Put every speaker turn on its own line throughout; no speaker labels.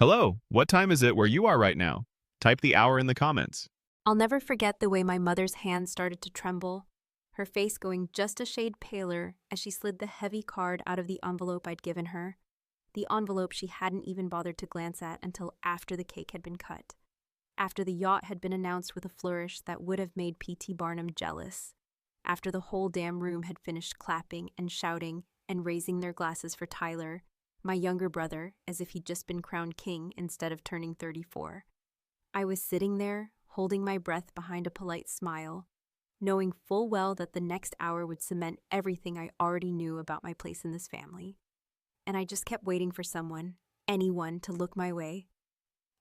Hello, what time is it where you are right now? Type the hour in the comments.
I'll never forget the way my mother's hand started to tremble, her face going just a shade paler as she slid the heavy card out of the envelope I'd given her, the envelope she hadn't even bothered to glance at until after the cake had been cut, after the yacht had been announced with a flourish that would have made P.T. Barnum jealous, after the whole damn room had finished clapping and shouting and raising their glasses for Tyler, my younger brother, as if he'd just been crowned king instead of turning 34. I was sitting there, holding my breath behind a polite smile, knowing full well that the next hour would cement everything I already knew about my place in this family. And I just kept waiting for someone, anyone, to look my way,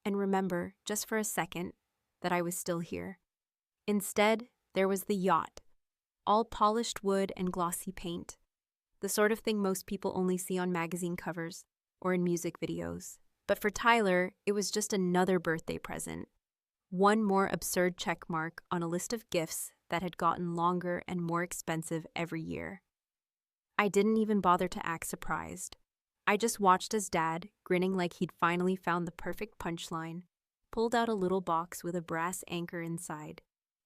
and remember, just for a second, that I was still here. Instead, there was the yacht, all polished wood and glossy paint, the sort of thing most people only see on magazine covers or in music videos. But for Tyler, it was just another birthday present. One more absurd check mark on a list of gifts that had gotten longer and more expensive every year. I didn't even bother to act surprised. I just watched as Dad, grinning like he'd finally found the perfect punchline, pulled out a little box with a brass anchor inside,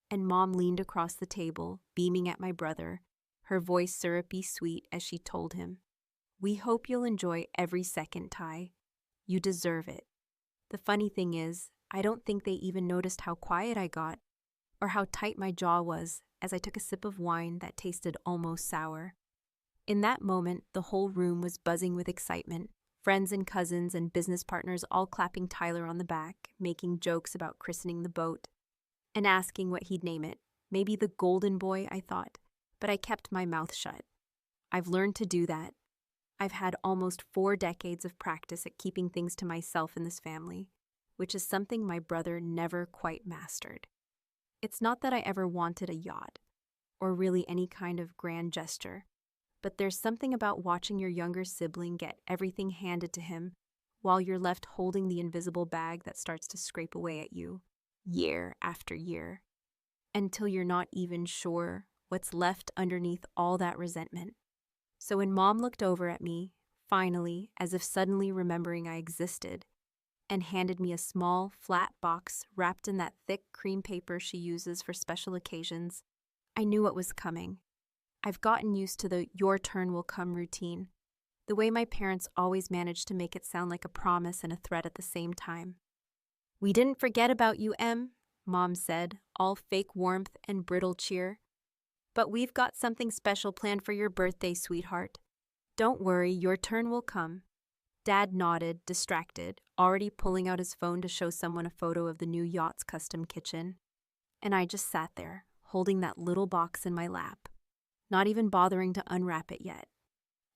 and Mom leaned across the table, beaming at my brother, her voice syrupy sweet as she told him, "We hope you'll enjoy every second, Ty. You deserve it." The funny thing is, I don't think they even noticed how quiet I got, or how tight my jaw was as I took a sip of wine that tasted almost sour. In that moment, the whole room was buzzing with excitement, friends and cousins and business partners all clapping Tyler on the back, making jokes about christening the boat, and asking what he'd name it. Maybe the Golden Boy, I thought, but I kept my mouth shut. I've learned to do that. I've had almost 4 decades of practice at keeping things to myself in this family, which is something my brother never quite mastered. It's not that I ever wanted a yacht, or really any kind of grand gesture, but there's something about watching your younger sibling get everything handed to him while you're left holding the invisible bag that starts to scrape away at you, year after year, until you're not even sure what's left underneath all that resentment. So when Mom looked over at me, finally, as if suddenly remembering I existed, and handed me a small, flat box wrapped in that thick cream paper she uses for special occasions, I knew what was coming. I've gotten used to the "your turn will come" routine, the way my parents always managed to make it sound like a promise and a threat at the same time. "We didn't forget about you, Em," Mom said, all fake warmth and brittle cheer. "But we've got something special planned for your birthday, sweetheart. Don't worry, your turn will come." Dad nodded, distracted, already pulling out his phone to show someone a photo of the new yacht's custom kitchen. And I just sat there, holding that little box in my lap, not even bothering to unwrap it yet.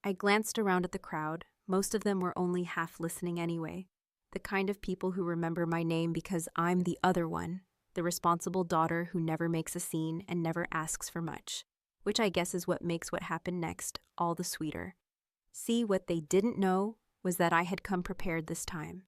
I glanced around at the crowd. Most of them were only half listening anyway, the kind of people who remember my name because I'm the other one, the responsible daughter who never makes a scene and never asks for much, which I guess is what makes what happened next all the sweeter. See, what they didn't know was that I had come prepared this time.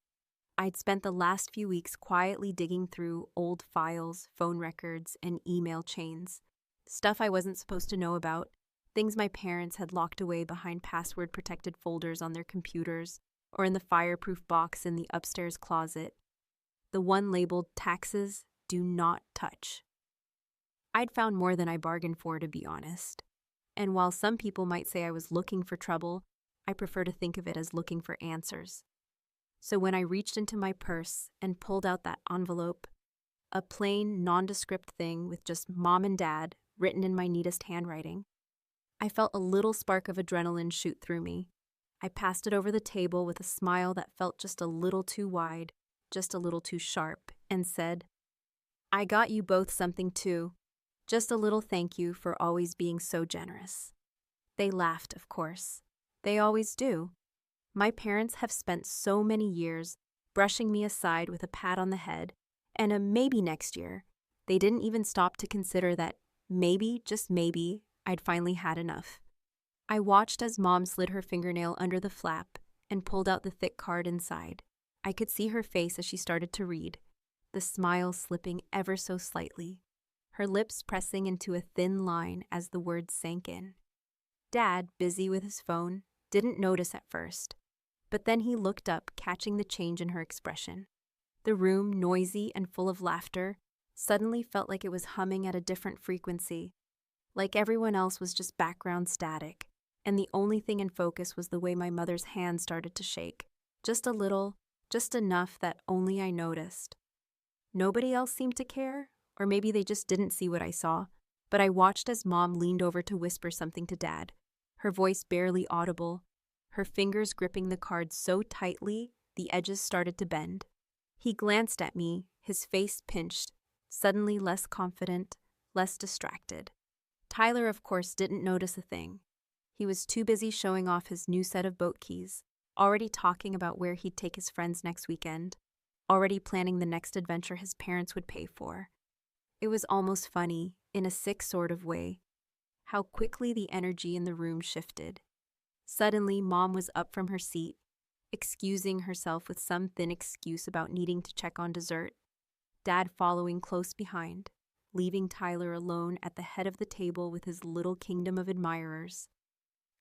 I'd spent the last few weeks quietly digging through old files, phone records, and email chains, stuff I wasn't supposed to know about, things my parents had locked away behind password-protected folders on their computers or in the fireproof box in the upstairs closet, the one labeled "taxes, do not touch." I'd found more than I bargained for, to be honest. And while some people might say I was looking for trouble, I prefer to think of it as looking for answers. So when I reached into my purse and pulled out that envelope, a plain, nondescript thing with just Mom and Dad written in my neatest handwriting, I felt a little spark of adrenaline shoot through me. I passed it over the table with a smile that felt just a little too wide, just a little too sharp, and said, "I got you both something too. Just a little thank you for always being so generous." They laughed, of course. They always do. My parents have spent so many years brushing me aside with a pat on the head and a maybe next year. They didn't even stop to consider that maybe, just maybe, I'd finally had enough. I watched as Mom slid her fingernail under the flap and pulled out the thick card inside. I could see her face as she started to read, the smile slipping ever so slightly, her lips pressing into a thin line as the words sank in. Dad, busy with his phone, didn't notice at first, But then he looked up, catching the change in her expression. The room, noisy and full of laughter, suddenly felt like it was humming at a different frequency, like everyone else was just background static, and the only thing in focus was the way my mother's hand started to shake. Just a little, just enough that only I noticed. Nobody else seemed to care, or maybe they just didn't see what I saw, but I watched as Mom leaned over to whisper something to Dad, her voice barely audible, her fingers gripping the cards so tightly the edges started to bend. He glanced at me, his face pinched, suddenly less confident, less distracted. Tyler, of course, didn't notice a thing. He was too busy showing off his new set of boat keys, already talking about where he'd take his friends next weekend, already planning the next adventure his parents would pay for. It was almost funny, in a sick sort of way, how quickly the energy in the room shifted. Suddenly, Mom was up from her seat, excusing herself with some thin excuse about needing to check on dessert, Dad following close behind, leaving Tyler alone at the head of the table with his little kingdom of admirers.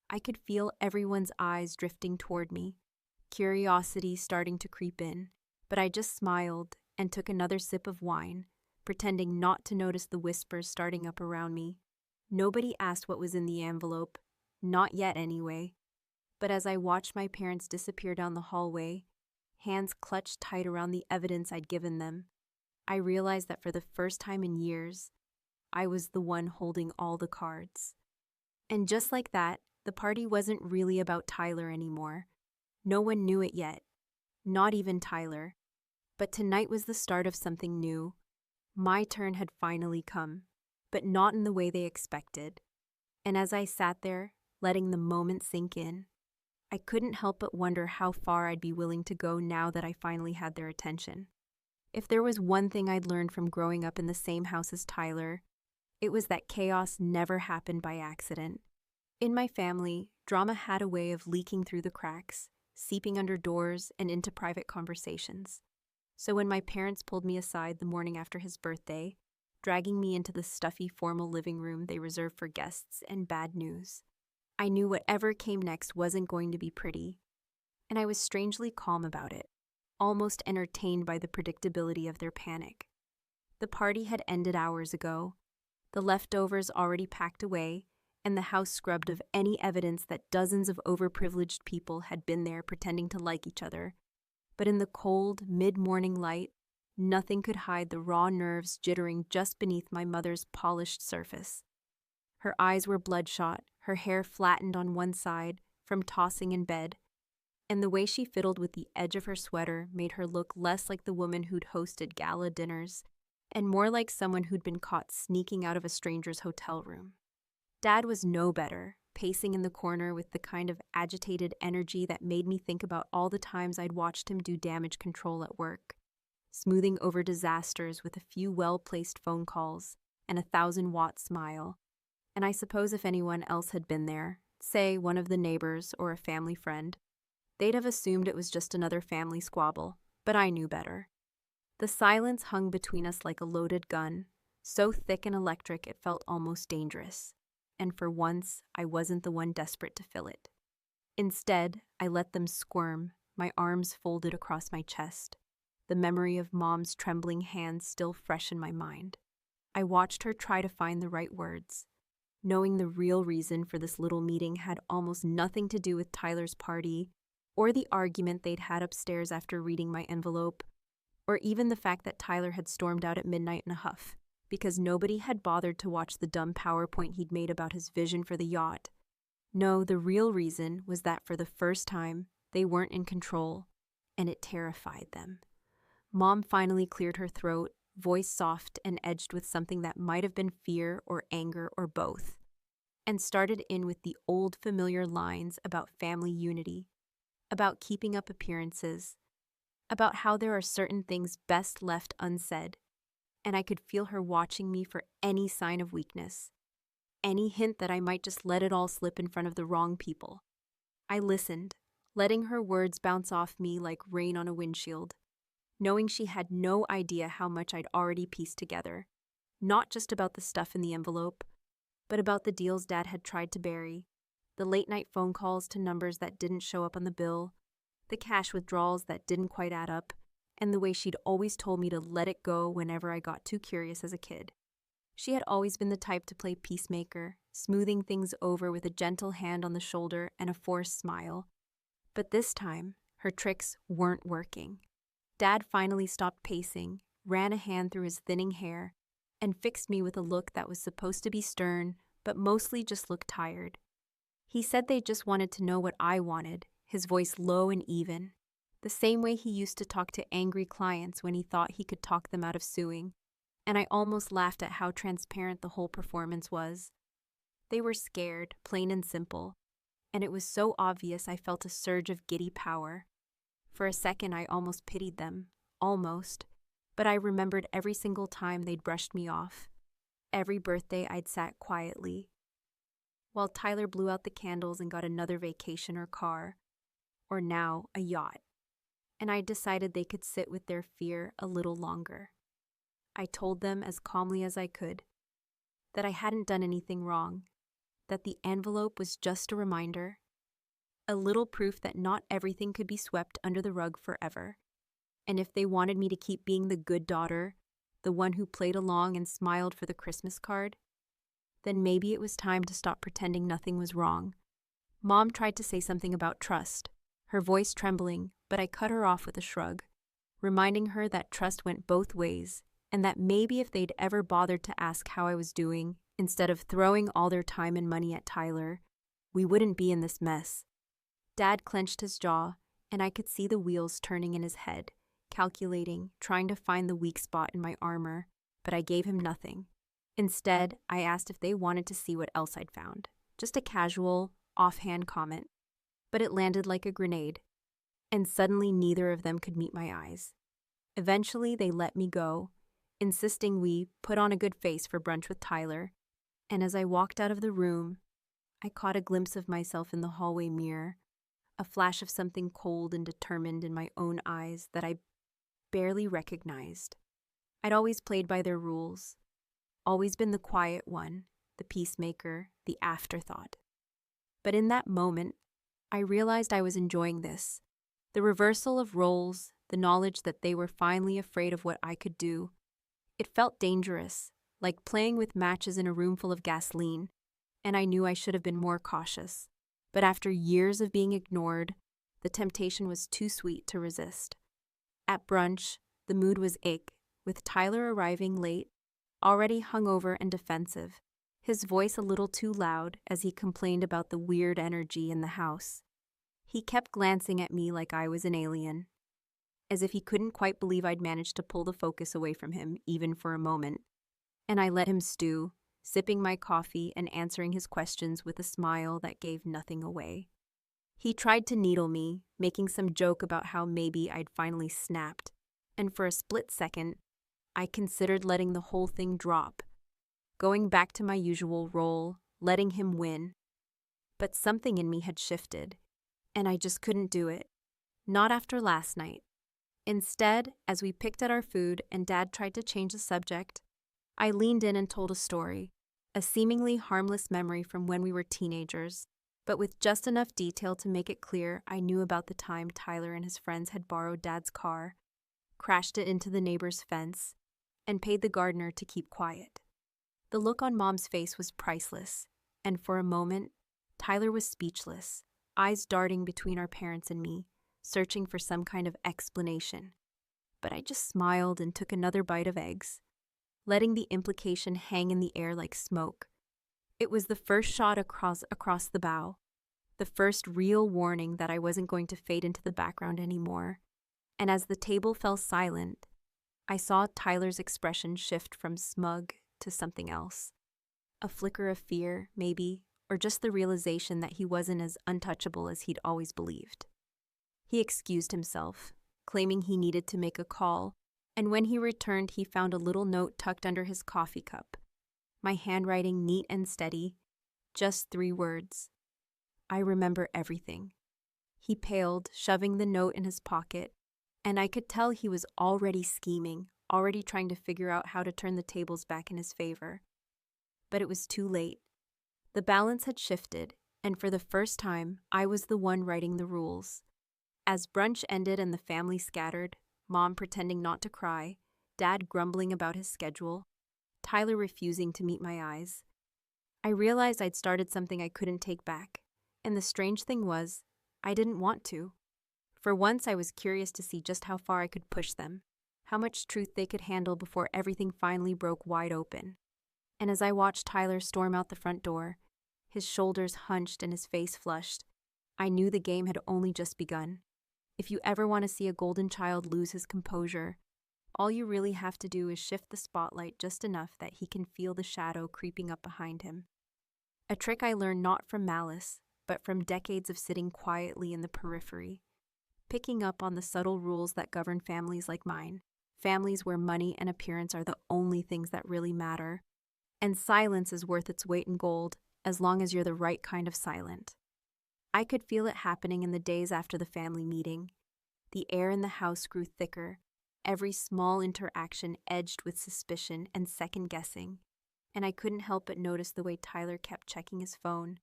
I could feel everyone's eyes drifting toward me, curiosity starting to creep in, but I just smiled and took another sip of wine, pretending not to notice the whispers starting up around me. Nobody asked what was in the envelope, not yet anyway. But as I watched my parents disappear down the hallway, hands clutched tight around the evidence I'd given them, I realized that for the first time in years, I was the one holding all the cards. And just like that, the party wasn't really about Tyler anymore. No one knew it yet, not even Tyler. But tonight was the start of something new. My turn had finally come, but not in the way they expected. And as I sat there, letting the moment sink in, I couldn't help but wonder how far I'd be willing to go now that I finally had their attention. If there was one thing I'd learned from growing up in the same house as Tyler, it was that chaos never happened by accident. In my family, drama had a way of leaking through the cracks, seeping under doors and into private conversations. So when my parents pulled me aside the morning after his birthday, dragging me into the stuffy formal living room they reserved for guests and bad news, I knew whatever came next wasn't going to be pretty, and I was strangely calm about it, almost entertained by the predictability of their panic. The party had ended hours ago, the leftovers already packed away, and the house scrubbed of any evidence that dozens of overprivileged people had been there pretending to like each other. But in the cold, mid-morning light, nothing could hide the raw nerves jittering just beneath my mother's polished surface. Her eyes were bloodshot, her hair flattened on one side from tossing in bed, and the way she fiddled with the edge of her sweater made her look less like the woman who'd hosted gala dinners and more like someone who'd been caught sneaking out of a stranger's hotel room. Dad was no better, pacing in the corner with the kind of agitated energy that made me think about all the times I'd watched him do damage control at work, smoothing over disasters with a few well-placed phone calls and a 1,000-watt smile. And I suppose if anyone else had been there, say one of the neighbors or a family friend, they'd have assumed it was just another family squabble, but I knew better. The silence hung between us like a loaded gun, so thick and electric it felt almost dangerous. And for once, I wasn't the one desperate to fill it. Instead, I let them squirm, my arms folded across my chest, the memory of Mom's trembling hands still fresh in my mind. I watched her try to find the right words, knowing the real reason for this little meeting had almost nothing to do with Tyler's party, or the argument they'd had upstairs after reading my envelope, or even the fact that Tyler had stormed out at midnight in a huff, because nobody had bothered to watch the dumb PowerPoint he'd made about his vision for the yacht. No, the real reason was that for the first time, they weren't in control, and it terrified them. Mom finally cleared her throat, voice soft and edged with something that might have been fear or anger or both, and started in with the old familiar lines about family unity, about keeping up appearances, about how there are certain things best left unsaid, and I could feel her watching me for any sign of weakness, any hint that I might just let it all slip in front of the wrong people. I listened, letting her words bounce off me like rain on a windshield, knowing she had no idea how much I'd already pieced together, not just about the stuff in the envelope, but about the deals Dad had tried to bury, the late-night phone calls to numbers that didn't show up on the bill, the cash withdrawals that didn't quite add up, and the way she'd always told me to let it go whenever I got too curious as a kid. She had always been the type to play peacemaker, smoothing things over with a gentle hand on the shoulder and a forced smile. But this time, her tricks weren't working. Dad finally stopped pacing, ran a hand through his thinning hair, and fixed me with a look that was supposed to be stern, but mostly just looked tired. He said they just wanted to know what I wanted, his voice low and even, the same way he used to talk to angry clients when he thought he could talk them out of suing, and I almost laughed at how transparent the whole performance was. They were scared, plain and simple, and it was so obvious I felt a surge of giddy power. For a second I almost pitied them, almost, but I remembered every single time they'd brushed me off, every birthday I'd sat quietly, while Tyler blew out the candles and got another vacation or car, or now a yacht, and I decided they could sit with their fear a little longer. I told them as calmly as I could that I hadn't done anything wrong, that the envelope was just a reminder, a little proof that not everything could be swept under the rug forever, and if they wanted me to keep being the good daughter, the one who played along and smiled for the Christmas card, then maybe it was time to stop pretending nothing was wrong. Mom tried to say something about trust, her voice trembling, but I cut her off with a shrug, reminding her that trust went both ways, and that maybe if they'd ever bothered to ask how I was doing, instead of throwing all their time and money at Tyler, we wouldn't be in this mess. Dad clenched his jaw, and I could see the wheels turning in his head, calculating, trying to find the weak spot in my armor, but I gave him nothing. Instead, I asked if they wanted to see what else I'd found. Just a casual, offhand comment. But it landed like a grenade, and suddenly neither of them could meet my eyes. Eventually, they let me go, insisting we put on a good face for brunch with Tyler, and as I walked out of the room, I caught a glimpse of myself in the hallway mirror, a flash of something cold and determined in my own eyes that I barely recognized. I'd always played by their rules, always been the quiet one, the peacemaker, the afterthought. But in that moment, I realized I was enjoying this. The reversal of roles, the knowledge that they were finally afraid of what I could do. It felt dangerous, like playing with matches in a room full of gasoline, and I knew I should have been more cautious. But after years of being ignored, the temptation was too sweet to resist. At brunch, the mood was ache, with Tyler arriving late, already hungover and defensive, his voice a little too loud as he complained about the weird energy in the house. He kept glancing at me like I was an alien, as if he couldn't quite believe I'd managed to pull the focus away from him, even for a moment. And I let him stew, sipping my coffee and answering his questions with a smile that gave nothing away. He tried to needle me, making some joke about how maybe I'd finally snapped, and for a split second, I considered letting the whole thing drop, going back to my usual role, letting him win. But something in me had shifted, and I just couldn't do it. Not after last night. Instead, as we picked at our food and Dad tried to change the subject, I leaned in and told a story, a seemingly harmless memory from when we were teenagers, but with just enough detail to make it clear I knew about the time Tyler and his friends had borrowed Dad's car, crashed it into the neighbor's fence, and paid the gardener to keep quiet. The look on Mom's face was priceless, and for a moment, Tyler was speechless, eyes darting between our parents and me, searching for some kind of explanation. But I just smiled and took another bite of eggs, letting the implication hang in the air like smoke. It was the first shot across the bow, the first real warning that I wasn't going to fade into the background anymore. And as the table fell silent, I saw Tyler's expression shift from smug to something else. A flicker of fear, maybe, or just the realization that he wasn't as untouchable as he'd always believed. He excused himself, claiming he needed to make a call, and when he returned, he found a little note tucked under his coffee cup. My handwriting neat and steady, just 3 words. I remember everything. He paled, shoving the note in his pocket, and I could tell he was already scheming, already trying to figure out how to turn the tables back in his favor. But it was too late. The balance had shifted, and for the first time, I was the one writing the rules. As brunch ended and the family scattered, Mom pretending not to cry, Dad grumbling about his schedule, Tyler refusing to meet my eyes, I realized I'd started something I couldn't take back. And the strange thing was, I didn't want to. For once, I was curious to see just how far I could push them, how much truth they could handle before everything finally broke wide open. And as I watched Tyler storm out the front door, his shoulders hunched and his face flushed, I knew the game had only just begun. If you ever want to see a golden child lose his composure, all you really have to do is shift the spotlight just enough that he can feel the shadow creeping up behind him. A trick I learned not from malice, but from decades of sitting quietly in the periphery, picking up on the subtle rules that govern families like mine, families where money and appearance are the only things that really matter, and silence is worth its weight in gold as long as you're the right kind of silent. I could feel it happening in the days after the family meeting. The air in the house grew thicker, every small interaction edged with suspicion and second-guessing, and I couldn't help but notice the way Tyler kept checking his phone,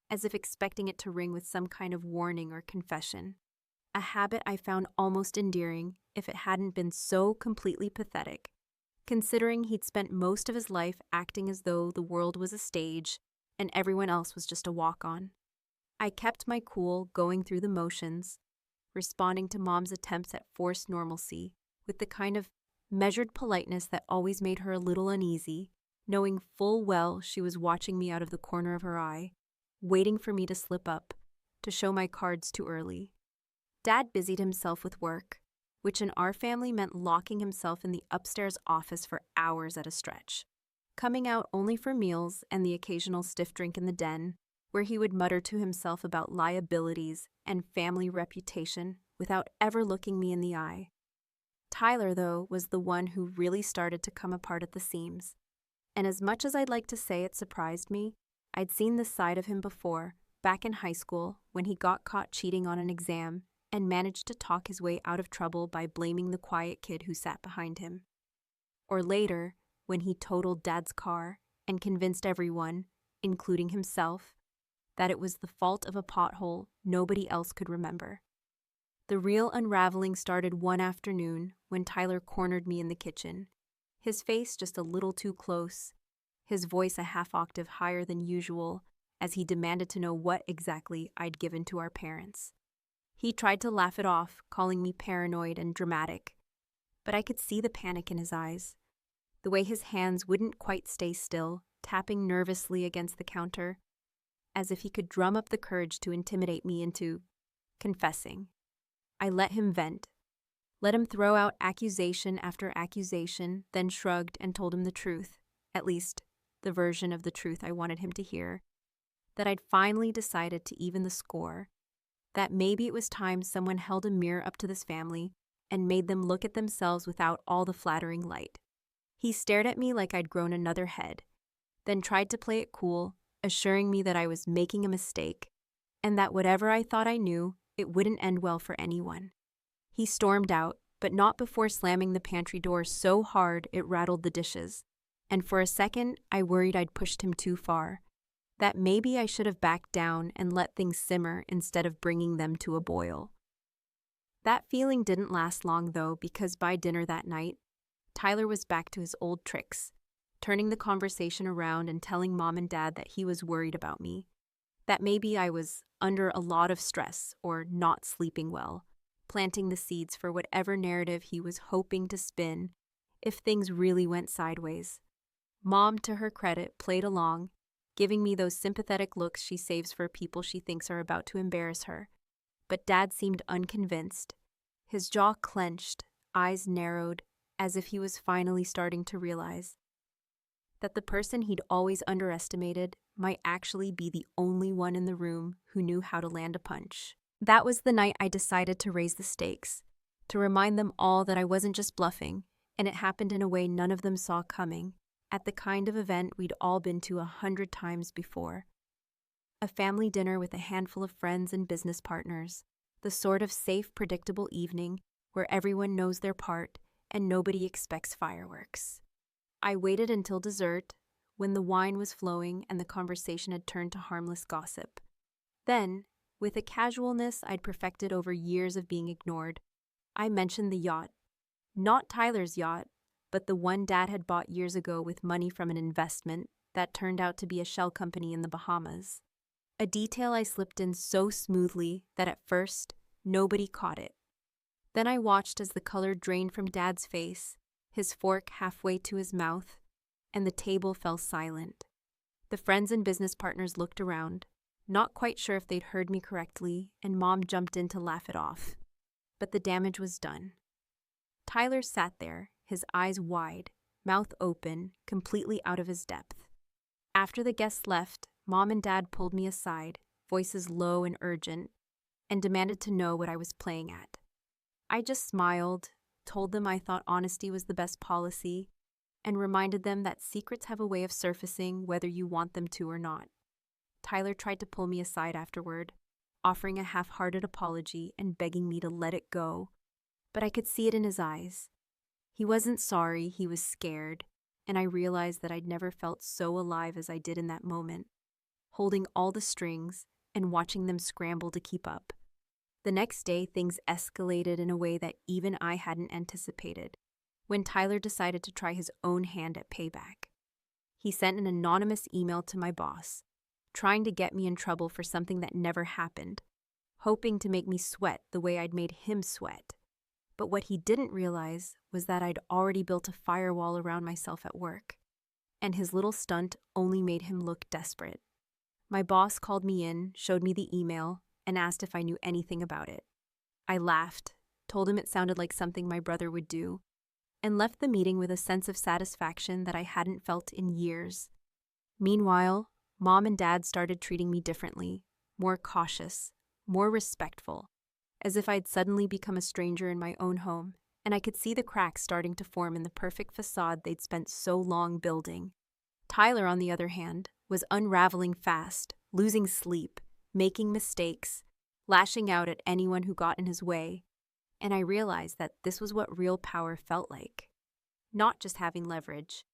as if expecting it to ring with some kind of warning or confession. A habit I found almost endearing if it hadn't been so completely pathetic, considering he'd spent most of his life acting as though the world was a stage and everyone else was just a walk-on. I kept my cool, going through the motions, responding to Mom's attempts at forced normalcy with the kind of measured politeness that always made her a little uneasy, knowing full well she was watching me out of the corner of her eye, waiting for me to slip up, to show my cards too early. Dad busied himself with work, which in our family meant locking himself in the upstairs office for hours at a stretch, coming out only for meals and the occasional stiff drink in the den, where he would mutter to himself about liabilities and family reputation without ever looking me in the eye. Tyler, though, was the one who really started to come apart at the seams, and as much as I'd like to say it surprised me, I'd seen this side of him before, back in high school when he got caught cheating on an exam and managed to talk his way out of trouble by blaming the quiet kid who sat behind him. Or later, when he totaled Dad's car and convinced everyone, including himself, that it was the fault of a pothole nobody else could remember. The real unraveling started one afternoon when Tyler cornered me in the kitchen, his face just a little too close, his voice a half-octave higher than usual as he demanded to know what exactly I'd given to our parents. He tried to laugh it off, calling me paranoid and dramatic, but I could see the panic in his eyes, the way his hands wouldn't quite stay still, tapping nervously against the counter, as if he could drum up the courage to intimidate me into confessing. I let him vent, let him throw out accusation after accusation, then shrugged and told him the truth, at least the version of the truth I wanted him to hear, that I'd finally decided to even the score, that maybe it was time someone held a mirror up to this family and made them look at themselves without all the flattering light. He stared at me like I'd grown another head, then tried to play it cool, assuring me that I was making a mistake, and that whatever I thought I knew, it wouldn't end well for anyone. He stormed out, but not before slamming the pantry door so hard it rattled the dishes, and for a second I worried I'd pushed him too far, that maybe I should have backed down and let things simmer instead of bringing them to a boil. That feeling didn't last long, though, because by dinner that night, Tyler was back to his old tricks, turning the conversation around and telling Mom and Dad that he was worried about me, that maybe I was under a lot of stress or not sleeping well, planting the seeds for whatever narrative he was hoping to spin if things really went sideways. Mom, to her credit, played along, giving me those sympathetic looks she saves for people she thinks are about to embarrass her. But Dad seemed unconvinced. His jaw clenched, eyes narrowed, as if he was finally starting to realize that the person he'd always underestimated might actually be the only one in the room who knew how to land a punch. That was the night I decided to raise the stakes, to remind them all that I wasn't just bluffing, and it happened in a way none of them saw coming, at the kind of event we'd all been to 100 times before. A family dinner with a handful of friends and business partners, the sort of safe, predictable evening where everyone knows their part and nobody expects fireworks. I waited until dessert, when the wine was flowing and the conversation had turned to harmless gossip. Then, With a casualness I'd perfected over years of being ignored, I mentioned the yacht. Not Tyler's yacht, but the one Dad had bought years ago with money from an investment that turned out to be a shell company in the Bahamas. A detail I slipped in so smoothly that at first, nobody caught it. Then I watched as the color drained from Dad's face, his fork halfway to his mouth, and the table fell silent. The friends and business partners looked around, not quite sure if they'd heard me correctly, and Mom jumped in to laugh it off. But the damage was done. Tyler sat there, his eyes wide, mouth open, completely out of his depth. After the guests left, Mom and Dad pulled me aside, voices low and urgent, and demanded to know what I was playing at. I just smiled, told them I thought honesty was the best policy, and reminded them that secrets have a way of surfacing whether you want them to or not. Tyler tried to pull me aside afterward, offering a half-hearted apology and begging me to let it go, but I could see it in his eyes. He wasn't sorry, he was scared, and I realized that I'd never felt so alive as I did in that moment, holding all the strings and watching them scramble to keep up. The next day, things escalated in a way that even I hadn't anticipated, when Tyler decided to try his own hand at payback. He sent an anonymous email to my boss, trying to get me in trouble for something that never happened, hoping to make me sweat the way I'd made him sweat. But what he didn't realize was that I'd already built a firewall around myself at work, and his little stunt only made him look desperate. My boss called me in, showed me the email, and asked if I knew anything about it. I laughed, told him it sounded like something my brother would do, and left the meeting with a sense of satisfaction that I hadn't felt in years. Meanwhile, Mom and Dad started treating me differently, more cautious, more respectful, as if I'd suddenly become a stranger in my own home, and I could see the cracks starting to form in the perfect facade they'd spent so long building. Tyler, on the other hand, was unraveling fast, losing sleep, making mistakes, lashing out at anyone who got in his way, and I realized that this was what real power felt like. Not just having leverage,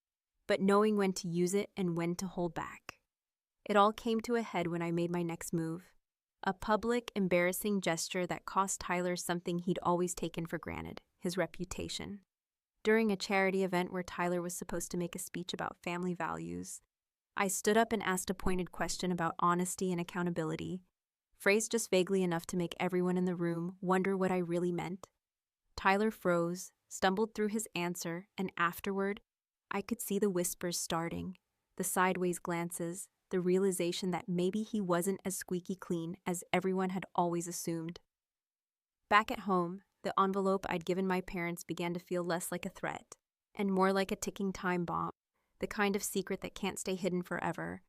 but knowing when to use it and when to hold back. It all came to a head when I made my next move, a public, embarrassing gesture that cost Tyler something he'd always taken for granted, his reputation. During a charity event where Tyler was supposed to make a speech about family values, I stood up and asked a pointed question about honesty and accountability, phrased just vaguely enough to make everyone in the room wonder what I really meant. Tyler froze, stumbled through his answer, and afterward, I could see the whispers starting, the sideways glances, the realization that maybe he wasn't as squeaky clean as everyone had always assumed. Back at home, the envelope I'd given my parents began to feel less like a threat, and more like a ticking time bomb, the kind of secret that can't stay hidden forever.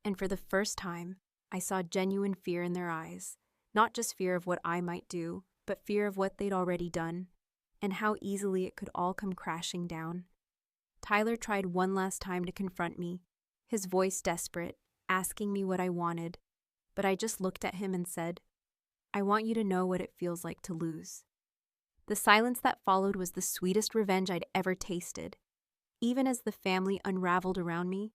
And for the first time, I saw genuine fear in their eyes, not just fear of what I might do, but fear of what they'd already done, and how easily it could all come crashing down. Tyler tried one last time to confront me, his voice desperate, asking me what I wanted, but I just looked at him and said, "I want you to know what it feels like to lose." The silence that followed was the sweetest revenge I'd ever tasted. Even as the family unraveled around me,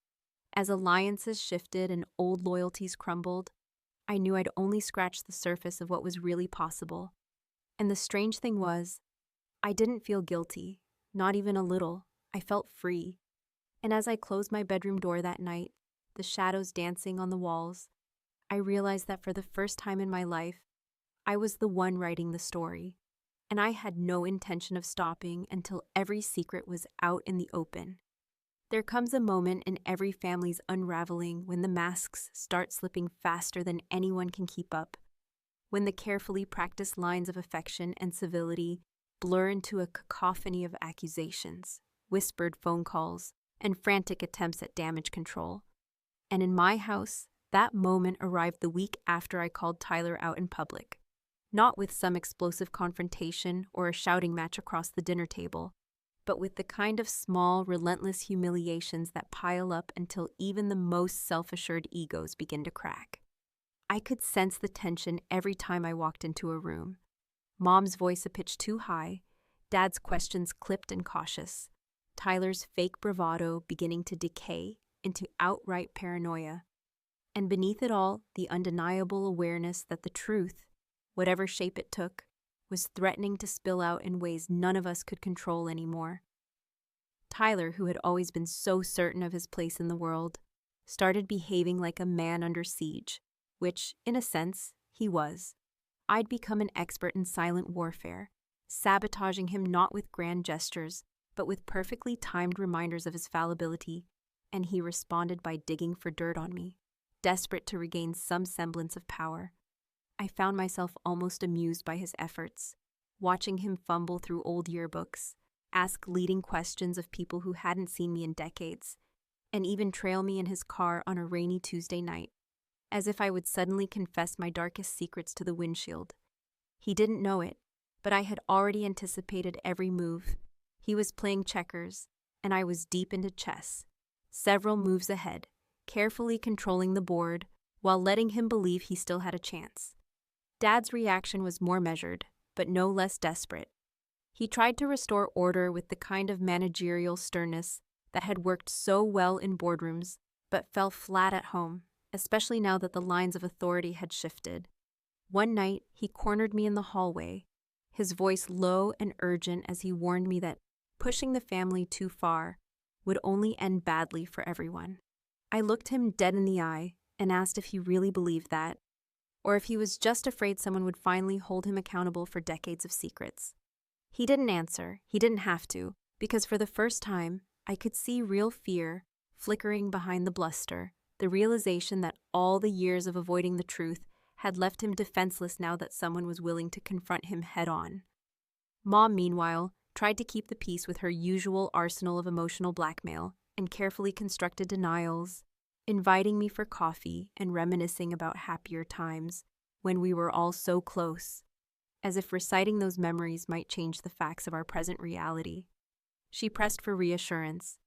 as alliances shifted and old loyalties crumbled, I knew I'd only scratched the surface of what was really possible. And the strange thing was, I didn't feel guilty, not even a little. I felt free. And as I closed my bedroom door that night, the shadows dancing on the walls, I realized that for the first time in my life, I was the one writing the story, and I had no intention of stopping until every secret was out in the open. There comes a moment in every family's unraveling when the masks start slipping faster than anyone can keep up, when the carefully practiced lines of affection and civility blur into a cacophony of accusations, whispered phone calls, and frantic attempts at damage control. And in my house, that moment arrived the week after I called Tyler out in public, not with some explosive confrontation or a shouting match across the dinner table, but with the kind of small, relentless humiliations that pile up until even the most self-assured egos begin to crack. I could sense the tension every time I walked into a room. Mom's voice a pitch too high, Dad's questions clipped and cautious, Tyler's fake bravado beginning to decay into outright paranoia. And beneath it all, the undeniable awareness that the truth, whatever shape it took, was threatening to spill out in ways none of us could control anymore. Tyler, who had always been so certain of his place in the world, started behaving like a man under siege, which, in a sense, he was. I'd become an expert in silent warfare, sabotaging him not with grand gestures, but with perfectly timed reminders of his fallibility, and he responded by digging for dirt on me, desperate to regain some semblance of power. I found myself almost amused by his efforts, watching him fumble through old yearbooks, ask leading questions of people who hadn't seen me in decades, and even trail me in his car on a rainy Tuesday night, as if I would suddenly confess my darkest secrets to the windshield. He didn't know it, but I had already anticipated every move. He was playing checkers, and I was deep into chess, several moves ahead, carefully controlling the board while letting him believe he still had a chance. Dad's reaction was more measured, but no less desperate. He tried to restore order with the kind of managerial sternness that had worked so well in boardrooms, but fell flat at home, especially now that the lines of authority had shifted. One night, he cornered me in the hallway, his voice low and urgent as he warned me that pushing the family too far would only end badly for everyone. I looked him dead in the eye and asked if he really believed that, or if he was just afraid someone would finally hold him accountable for decades of secrets. He didn't answer. He didn't have to, because for the first time, I could see real fear flickering behind the bluster, the realization that all the years of avoiding the truth had left him defenseless now that someone was willing to confront him head-on. Mom, meanwhile, tried to keep the peace with her usual arsenal of emotional blackmail and carefully constructed denials, inviting me for coffee and reminiscing about happier times when we were all so close, as if reciting those memories might change the facts of our present reality. She pressed for reassurance,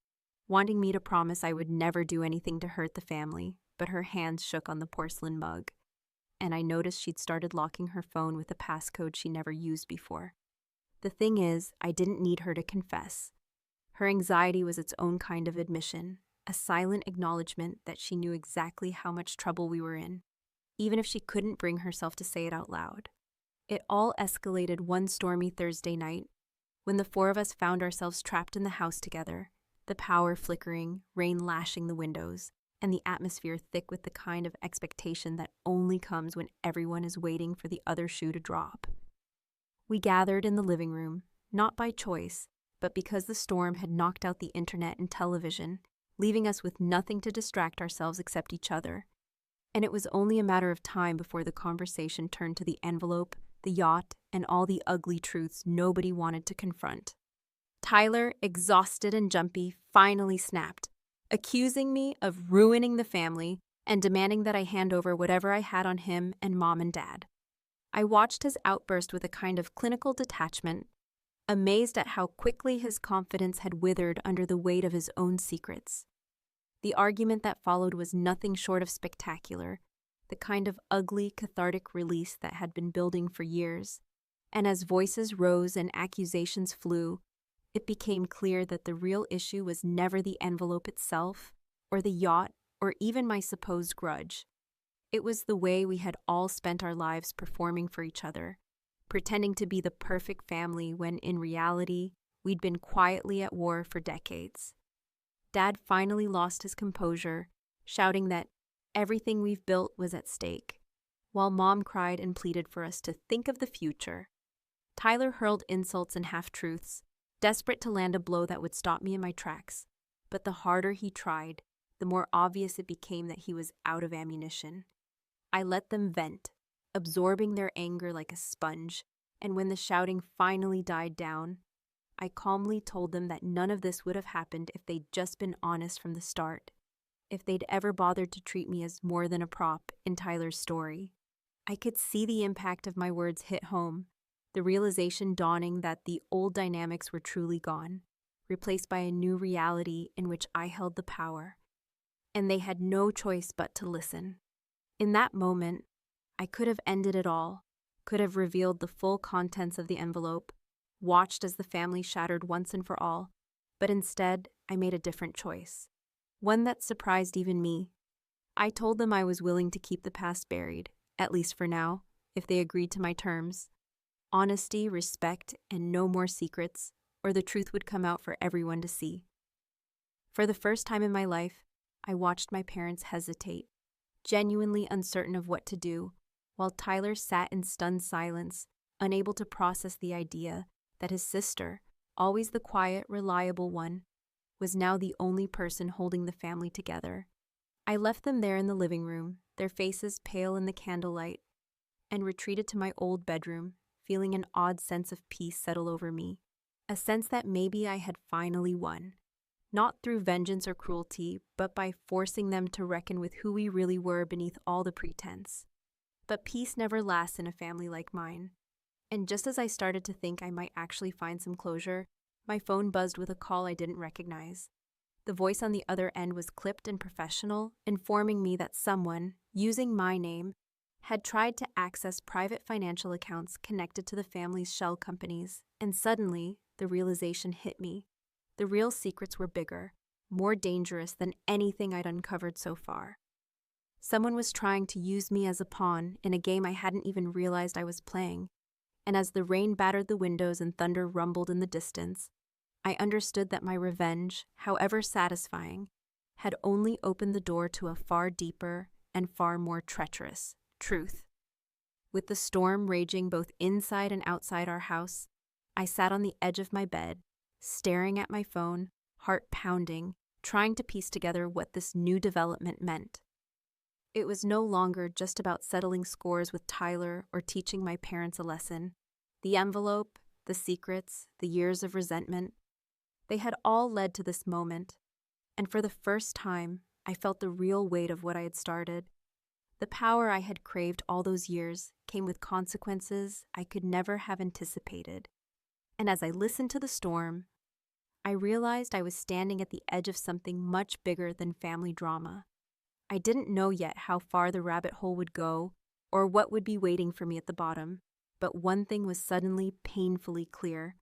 wanting me to promise I would never do anything to hurt the family, but her hands shook on the porcelain mug, and I noticed she'd started locking her phone with a passcode she never used before. The thing is, I didn't need her to confess. Her anxiety was its own kind of admission, a silent acknowledgement that she knew exactly how much trouble we were in, even if she couldn't bring herself to say it out loud. It all escalated one stormy Thursday night, when the four of us found ourselves trapped in the house together, the power flickering, rain lashing the windows, and the atmosphere thick with the kind of expectation that only comes when everyone is waiting for the other shoe to drop. We gathered in the living room, not by choice, but because the storm had knocked out the internet and television, leaving us with nothing to distract ourselves except each other. And it was only a matter of time before the conversation turned to the envelope, the yacht, and all the ugly truths nobody wanted to confront. Tyler, exhausted and jumpy, finally snapped, accusing me of ruining the family and demanding that I hand over whatever I had on him and Mom and Dad. I watched his outburst with a kind of clinical detachment, amazed at how quickly his confidence had withered under the weight of his own secrets. The argument that followed was nothing short of spectacular, the kind of ugly, cathartic release that had been building for years. And as voices rose and accusations flew, it became clear that the real issue was never the envelope itself, or the yacht, or even my supposed grudge. It was the way we had all spent our lives performing for each other, pretending to be the perfect family when in reality, we'd been quietly at war for decades. Dad finally lost his composure, shouting that everything we've built was at stake, while Mom cried and pleaded for us to think of the future. Tyler hurled insults and half-truths, desperate to land a blow that would stop me in my tracks, but the harder he tried, the more obvious it became that he was out of ammunition. I let them vent, absorbing their anger like a sponge, and when the shouting finally died down, I calmly told them that none of this would have happened if they'd just been honest from the start, if they'd ever bothered to treat me as more than a prop in Tyler's story. I could see the impact of my words hit home, the realization dawning that the old dynamics were truly gone, replaced by a new reality in which I held the power, and they had no choice but to listen. In that moment, I could have ended it all, could have revealed the full contents of the envelope, watched as the family shattered once and for all, but instead, I made a different choice, one that surprised even me. I told them I was willing to keep the past buried, at least for now, if they agreed to my terms. Honesty, respect, and no more secrets, or the truth would come out for everyone to see. For the first time in my life, I watched my parents hesitate, genuinely uncertain of what to do, while Tyler sat in stunned silence, unable to process the idea that his sister, always the quiet, reliable one, was now the only person holding the family together. I left them there in the living room, their faces pale in the candlelight, and retreated to my old bedroom, feeling an odd sense of peace settle over me, a sense that maybe I had finally won. Not through vengeance or cruelty, but by forcing them to reckon with who we really were beneath all the pretense. But peace never lasts in a family like mine. And just as I started to think I might actually find some closure, my phone buzzed with a call I didn't recognize. The voice on the other end was clipped and professional, informing me that someone, using my name, had tried to access private financial accounts connected to the family's shell companies, and suddenly, the realization hit me. The real secrets were bigger, more dangerous than anything I'd uncovered so far. Someone was trying to use me as a pawn in a game I hadn't even realized I was playing, and as the rain battered the windows and thunder rumbled in the distance, I understood that my revenge, however satisfying, had only opened the door to a far deeper and far more treacherous truth. With the storm raging both inside and outside our house, I sat on the edge of my bed, staring at my phone, heart pounding, trying to piece together what this new development meant. It was no longer just about settling scores with Tyler or teaching my parents a lesson. The envelope, the secrets, the years of resentment, they had all led to this moment, and for the first time, I felt the real weight of what I had started. The power I had craved all those years came with consequences I could never have anticipated. And as I listened to the storm, I realized I was standing at the edge of something much bigger than family drama. I didn't know yet how far the rabbit hole would go or what would be waiting for me at the bottom, but one thing was suddenly painfully clear.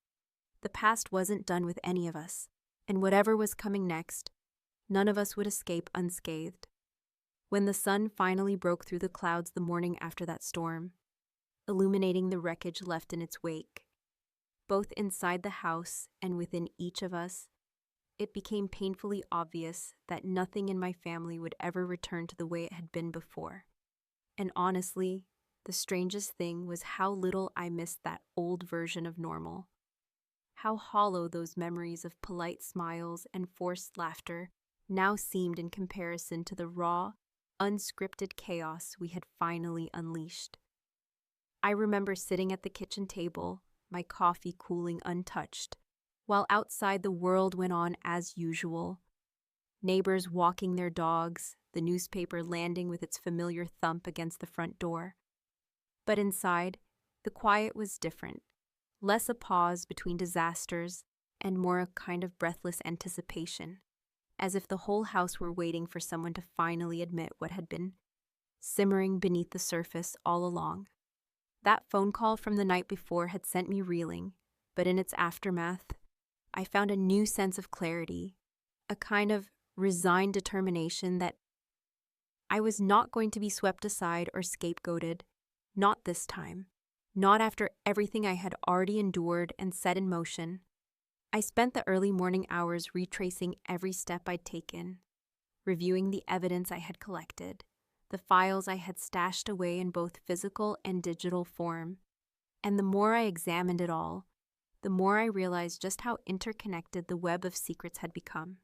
The past wasn't done with any of us, and whatever was coming next, none of us would escape unscathed. When the sun finally broke through the clouds the morning after that storm, illuminating the wreckage left in its wake, both inside the house and within each of us, it became painfully obvious that nothing in my family would ever return to the way it had been before. And honestly, the strangest thing was how little I missed that old version of normal. How hollow those memories of polite smiles and forced laughter now seemed in comparison to the raw, unscripted chaos we had finally unleashed. I remember sitting at the kitchen table, my coffee cooling untouched, while outside the world went on as usual. Neighbors walking their dogs, the newspaper landing with its familiar thump against the front door. But inside, the quiet was different, less a pause between disasters and more a kind of breathless anticipation, as if the whole house were waiting for someone to finally admit what had been simmering beneath the surface all along. That phone call from the night before had sent me reeling, but in its aftermath, I found a new sense of clarity, a kind of resigned determination that I was not going to be swept aside or scapegoated, not this time, not after everything I had already endured and set in motion. I spent the early morning hours retracing every step I'd taken, reviewing the evidence I had collected, the files I had stashed away in both physical and digital form. And the more I examined it all, the more I realized just how interconnected the web of secrets had become.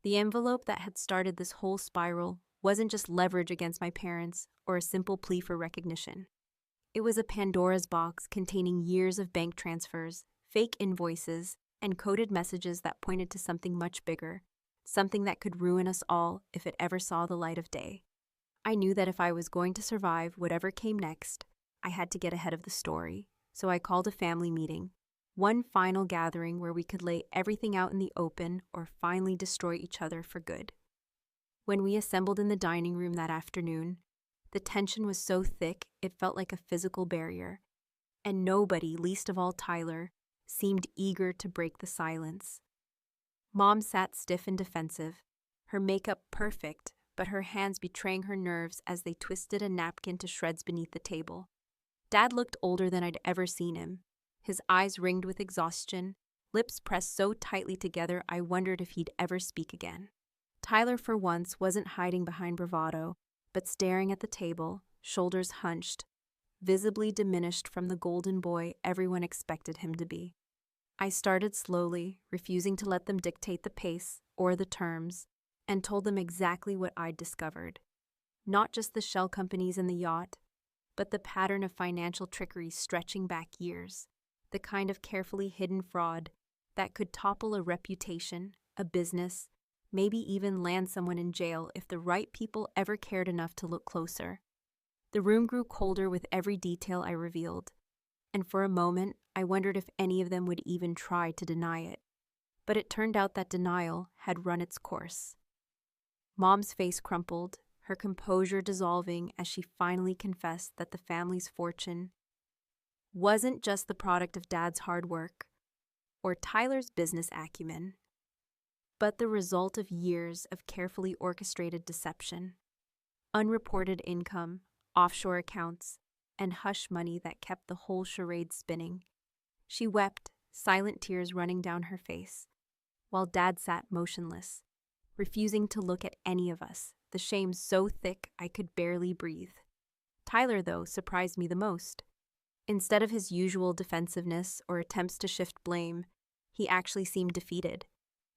The envelope that had started this whole spiral wasn't just leverage against my parents or a simple plea for recognition. It was a Pandora's box containing years of bank transfers, fake invoices, and coded messages that pointed to something much bigger, something that could ruin us all if it ever saw the light of day. I knew that if I was going to survive whatever came next, I had to get ahead of the story, so I called a family meeting, one final gathering where we could lay everything out in the open or finally destroy each other for good. When we assembled in the dining room that afternoon, the tension was so thick it felt like a physical barrier, and nobody, least of all Tyler, seemed eager to break the silence. Mom sat stiff and defensive, her makeup perfect, but her hands betraying her nerves as they twisted a napkin to shreds beneath the table. Dad looked older than I'd ever seen him, his eyes ringed with exhaustion, lips pressed so tightly together I wondered if he'd ever speak again. Tyler, for once, wasn't hiding behind bravado, but staring at the table, shoulders hunched, visibly diminished from the golden boy everyone expected him to be. I started slowly, refusing to let them dictate the pace or the terms, and told them exactly what I'd discovered. Not just the shell companies and the yacht, but the pattern of financial trickery stretching back years, the kind of carefully hidden fraud that could topple a reputation, a business, maybe even land someone in jail if the right people ever cared enough to look closer. The room grew colder with every detail I revealed, and for a moment I wondered if any of them would even try to deny it. But it turned out that denial had run its course. Mom's face crumpled, her composure dissolving as she finally confessed that the family's fortune wasn't just the product of Dad's hard work or Tyler's business acumen, but the result of years of carefully orchestrated deception, unreported income, offshore accounts, and hush money that kept the whole charade spinning. She wept, silent tears running down her face, while Dad sat motionless, refusing to look at any of us, the shame so thick I could barely breathe. Tyler, though, surprised me the most. Instead of his usual defensiveness or attempts to shift blame, he actually seemed defeated,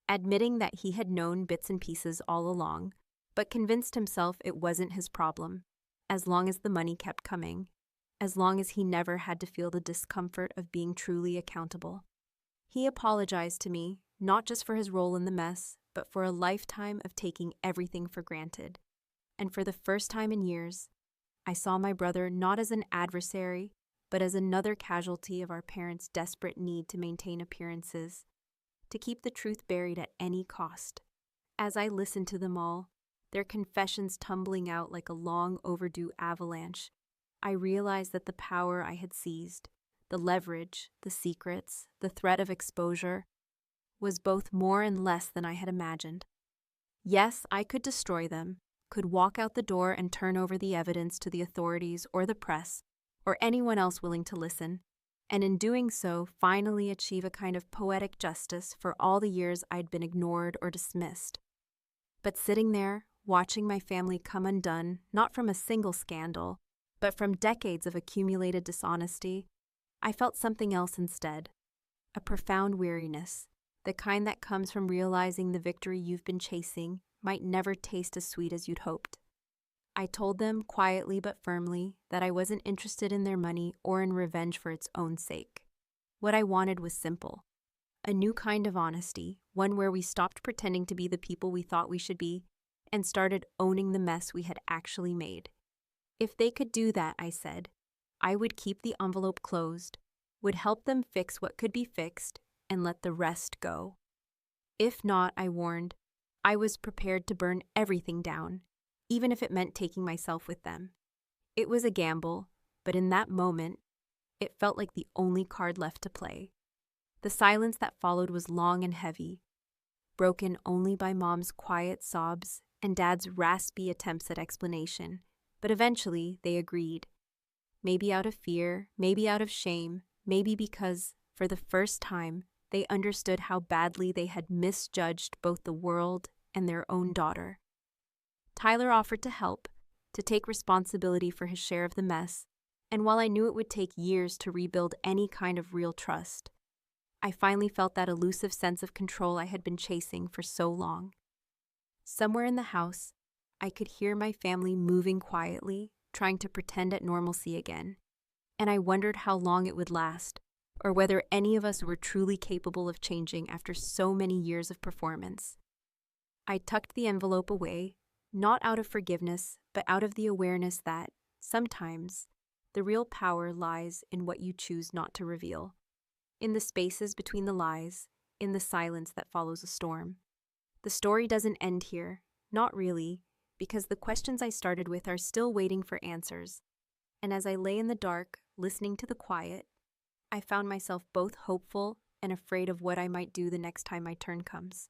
admitting that he had known bits and pieces all along, but convinced himself it wasn't his problem, as long as the money kept coming, as long as he never had to feel the discomfort of being truly accountable. He apologized to me, not just for his role in the mess, but for a lifetime of taking everything for granted. And for the first time in years, I saw my brother not as an adversary, but as another casualty of our parents' desperate need to maintain appearances, to keep the truth buried at any cost. As I listened to them all, their confessions tumbling out like a long overdue avalanche, I realized that the power I had seized, the leverage, the secrets, the threat of exposure, was both more and less than I had imagined. Yes, I could destroy them, could walk out the door and turn over the evidence to the authorities or the press, or anyone else willing to listen, and in doing so, finally achieve a kind of poetic justice for all the years I'd been ignored or dismissed. But sitting there, watching my family come undone, not from a single scandal, but from decades of accumulated dishonesty, I felt something else instead, a profound weariness, the kind that comes from realizing the victory you've been chasing might never taste as sweet as you'd hoped. I told them quietly but firmly that I wasn't interested in their money or in revenge for its own sake. What I wanted was simple. A new kind of honesty, one where we stopped pretending to be the people we thought we should be and started owning the mess we had actually made. If they could do that, I said, I would keep the envelope closed, would help them fix what could be fixed, and let the rest go. If not, I warned, I was prepared to burn everything down, even if it meant taking myself with them. It was a gamble, but in that moment, it felt like the only card left to play. The silence that followed was long and heavy, broken only by Mom's quiet sobs and Dad's raspy attempts at explanation, but eventually they agreed. Maybe out of fear, maybe out of shame, maybe because, for the first time, they understood how badly they had misjudged both the world and their own daughter. Tyler offered to help, to take responsibility for his share of the mess, and while I knew it would take years to rebuild any kind of real trust, I finally felt that elusive sense of control I had been chasing for so long. Somewhere in the house, I could hear my family moving quietly, trying to pretend at normalcy again, and I wondered how long it would last, or whether any of us were truly capable of changing after so many years of performance. I tucked the envelope away, not out of forgiveness, but out of the awareness that, sometimes, the real power lies in what you choose not to reveal, in the spaces between the lies, in the silence that follows a storm. The story doesn't end here, not really, because the questions I started with are still waiting for answers, and as I lay in the dark, listening to the quiet, I found myself both hopeful and afraid of what I might do the next time my turn comes.